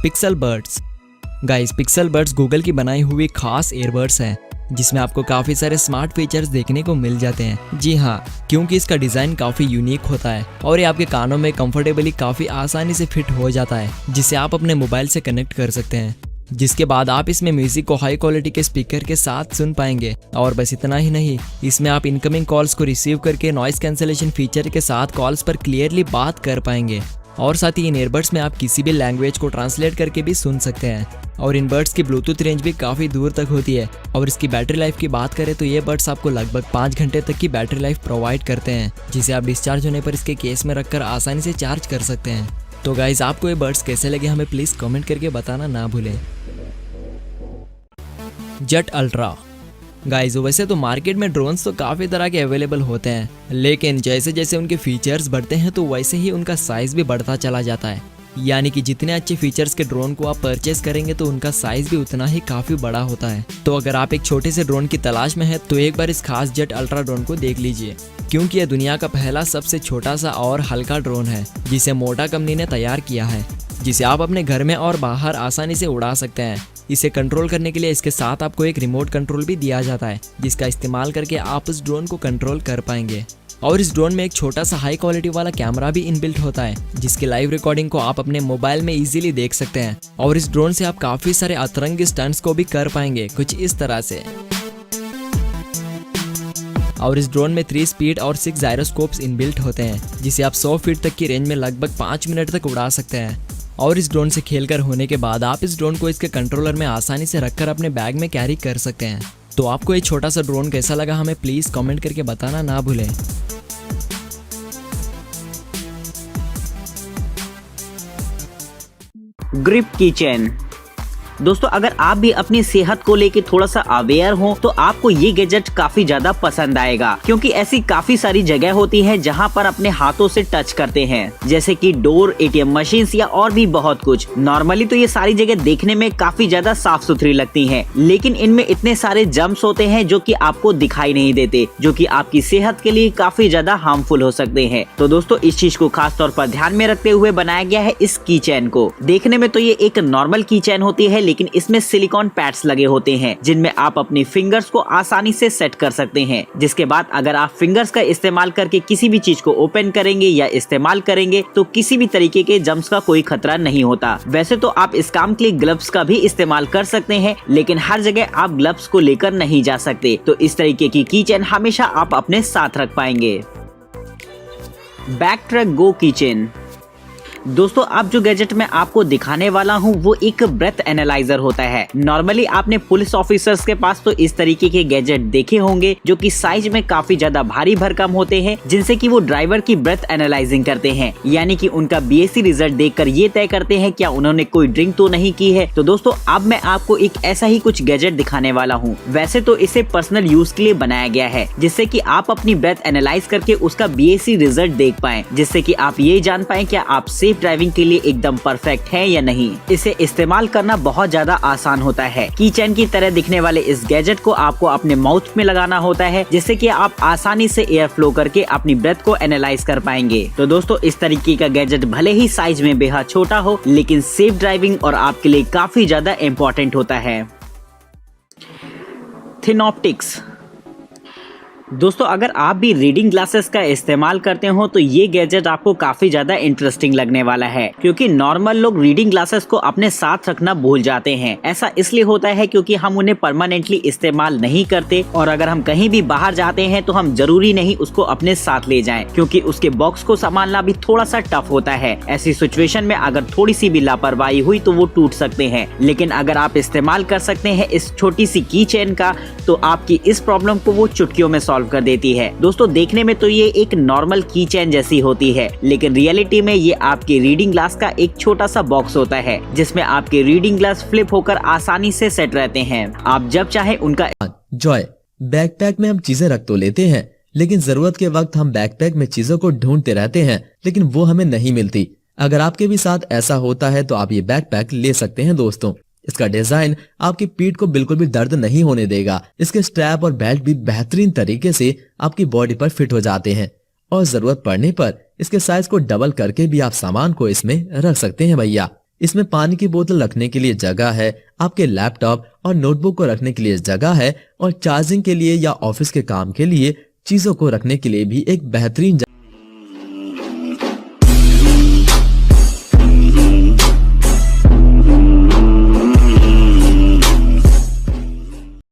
Pixel buds. Guys, pixel buds Google की बनाई हुई खास ईयरबड्स हैं जिसमें आपको काफ़ी सारे स्मार्ट फीचर्स देखने को मिल जाते हैं। जी हाँ, क्योंकि इसका डिज़ाइन काफ़ी यूनिक होता है और ये आपके कानों में कंफर्टेबली काफ़ी आसानी से फिट हो जाता है, जिसे आप अपने मोबाइल से कनेक्ट कर सकते हैं, जिसके बाद आप इसमें म्यूजिक को हाई क्वालिटी के स्पीकर के साथ सुन पाएंगे। और बस इतना ही नहीं, इसमें आप इनकमिंग कॉल्स को रिसीव करके नॉइस कैंसलेशन फीचर के साथ कॉल्स पर क्लियरली बात कर पाएंगे। और साथ ही इन ईयरबड्स में आप किसी भी लैंग्वेज को ट्रांसलेट करके भी सुन सकते हैं। और इन बड्स की ब्लूटूथ रेंज भी काफ़ी दूर तक होती है। और इसकी बैटरी लाइफ की बात करें तो ये बड्स आपको लगभग 5 घंटे तक की बैटरी लाइफ प्रोवाइड करते हैं, जिसे आप डिस्चार्ज होने पर इसके केस में रखकर आसानी से चार्ज कर सकते हैं। तो गाइज, आपको ये बड्स कैसे लगे हमें प्लीज़ कमेंट करके बताना ना भूलें। Jet ultra. गाइज, वैसे तो मार्केट में ड्रोन्स तो काफ़ी तरह के अवेलेबल होते हैं, लेकिन जैसे जैसे उनके फीचर्स बढ़ते हैं तो वैसे ही उनका साइज़ भी बढ़ता चला जाता है। यानी कि जितने अच्छे फीचर्स के ड्रोन को आप परचेस करेंगे तो उनका साइज़ भी उतना ही काफ़ी बड़ा होता है। तो अगर आप एक छोटे से ड्रोन की तलाश में हैं तो एक बार इस खास जेट अल्ट्रा ड्रोन को देख लीजिए, क्योंकि यह दुनिया का पहला सबसे छोटा सा और हल्का ड्रोन है जिसे मोटा कंपनी ने तैयार किया है, जिसे आप अपने घर में और बाहर आसानी से उड़ा सकते हैं। इसे कंट्रोल करने के लिए इसके साथ आपको एक रिमोट कंट्रोल भी दिया जाता है, जिसका इस्तेमाल करके आप उस ड्रोन को कंट्रोल कर पाएंगे। और इस ड्रोन में एक छोटा सा हाई क्वालिटी वाला कैमरा भी इनबिल्ट होता है, जिसकी लाइव रिकॉर्डिंग को आप अपने मोबाइल में इजीली देख सकते हैं। और इस ड्रोन से आप काफी सारे अतरंगी स्टंट्स को भी कर पाएंगे, कुछ इस तरह से। और इस ड्रोन में 3 स्पीड और 6 जायरोस्कोप्स इनबिल्ट होते हैं, जिसे आप 100 फीट तक की रेंज में लगभग 5 मिनट तक उड़ा सकते हैं। और इस ड्रोन से खेलकर होने के बाद आप इस ड्रोन को इसके कंट्रोलर में आसानी से रखकर अपने बैग में कैरी कर सकते हैं। तो आपको ये छोटा सा ड्रोन कैसा लगा हमें प्लीज कमेंट करके बताना ना भूलें। Grip keychain. दोस्तों, अगर आप भी अपनी सेहत को लेके थोड़ा सा अवेयर हो तो आपको ये गैजेट काफी ज्यादा पसंद आएगा, क्योंकि ऐसी काफी सारी जगह होती है जहां पर अपने हाथों से टच करते हैं, जैसे कि डोर, एटीएम मशीन्स या और भी बहुत कुछ। नॉर्मली तो ये सारी जगह देखने में काफी ज्यादा साफ सुथरी लगती हैं, लेकिन इनमें इतने सारे जर्म्स होते हैं जो कि आपको दिखाई नहीं देते, जो कि आपकी सेहत के लिए काफी ज्यादा हार्मफुल हो सकते हैं। तो दोस्तों, इस चीज को खास तौर पर ध्यान में रखते हुए बनाया गया है इस कीचेन को। देखने में तो ये एक नॉर्मल कीचेन होती है, लेकिन इसमें सिलिकॉन पैड्स लगे होते हैं जिनमें आप अपनी फिंगर्स को आसानी से सेट कर सकते हैं, जिसके बाद अगर आप फिंगर्स का इस्तेमाल करके किसी भी चीज को ओपन करेंगे या इस्तेमाल करेंगे तो किसी भी तरीके के जर्म्स का कोई खतरा नहीं होता। वैसे तो आप इस काम के लिए ग्लव्स का भी इस्तेमाल कर सकते हैं, लेकिन हर जगह आप ग्लव्स को लेकर नहीं जा सकते, तो इस तरीके की कीचेन हमेशा आप अपने साथ रख पाएंगे। बैकट्रैक गो कीचेन। दोस्तों, अब जो गैजेट मैं आपको दिखाने वाला हूँ वो एक ब्रेथ एनालाइजर होता है। नॉर्मली आपने पुलिस ऑफिसर्स के पास तो इस तरीके के गैजेट देखे होंगे जो कि साइज में काफी ज्यादा भारी भरकम होते हैं, जिनसे कि वो ड्राइवर की ब्रेथ एनालाइजिंग करते हैं, यानी कि उनका बीएससी रिजल्ट देखकर ये तय करते हैं क्या उन्होंने कोई ड्रिंक तो नहीं की है। तो दोस्तों, अब मैं आपको एक ऐसा ही कुछ गैजेट दिखाने वाला हूँ। वैसे तो इसे पर्सनल यूज के लिए बनाया गया है, जिससे कि आप अपनी ब्रेथ एनालाइज करके उसका बीएससी रिजल्ट देख पाएं, जिससे कि आप ये जान पाएं क्या आप सेफ ड्राइविंग के लिए एकदम परफेक्ट है या नहीं। इसे इस्तेमाल करना बहुत ज्यादा आसान होता है। कीचेन की तरह दिखने वाले इस गैजेट को आपको अपने माउथ में लगाना होता है, जिससे कि आप आसानी से एयर फ्लो करके अपनी ब्रेथ को एनालाइज कर पाएंगे। तो दोस्तों, इस तरीके का गैजेट भले ही साइज में बेहद छोटा हो, लेकिन सेफ ड्राइविंग और आपके लिए काफी ज्यादा इम्पोर्टेंट होता है। थिनॉप्टिक्स। दोस्तों, अगर आप भी रीडिंग ग्लासेस का इस्तेमाल करते हो तो ये गैजेट आपको काफी ज्यादा इंटरेस्टिंग लगने वाला है, क्योंकि नॉर्मल लोग रीडिंग ग्लासेस को अपने साथ रखना भूल जाते हैं। ऐसा इसलिए होता है क्योंकि हम उन्हें परमानेंटली इस्तेमाल नहीं करते, और अगर हम कहीं भी बाहर जाते हैं तो हम जरूरी नहीं उसको अपने साथ ले जाएं, क्योंकि उसके बॉक्स को संभालना भी थोड़ा सा टफ होता है। ऐसी सिचुएशन में अगर थोड़ी सी भी लापरवाही हुई तो वो टूट सकते हैं, लेकिन अगर आप इस्तेमाल कर सकते हैं इस छोटी सी की चेन का, तो आपकी इस प्रॉब्लम को वो चुटकियों में सॉल्व कर देती है। दोस्तों, देखने में तो ये एक नॉर्मल की चेन जैसी होती है, लेकिन रियलिटी में ये आपके रीडिंग ग्लास का एक छोटा सा बॉक्स होता है, जिसमें आपके रीडिंग ग्लास फ्लिप होकर आसानी से सेट रहते हैं। आप जब चाहे उनका जॉय, बैकपैक में हम चीजें रख तो लेते हैं, लेकिन जरूरत के वक्त हम बैकपैक में चीजों को ढूंढते रहते हैं, लेकिन वो हमें नहीं मिलती। अगर आपके भी साथ ऐसा होता है तो आप ये बैकपैक ले सकते हैं। दोस्तों, इसका डिजाइन आपकी पीठ को बिल्कुल भी दर्द नहीं होने देगा। इसके स्ट्रैप और बेल्ट भी बेहतरीन तरीके से आपकी बॉडी पर फिट हो जाते हैं, और जरूरत पड़ने पर इसके साइज को डबल करके भी आप सामान को इसमें रख सकते हैं। भैया, इसमें पानी की बोतल रखने के लिए जगह है, आपके लैपटॉप और नोटबुक को रखने के लिए जगह है और चार्जिंग के लिए या ऑफिस के काम के लिए चीजों को रखने के लिए भी एक बेहतरीन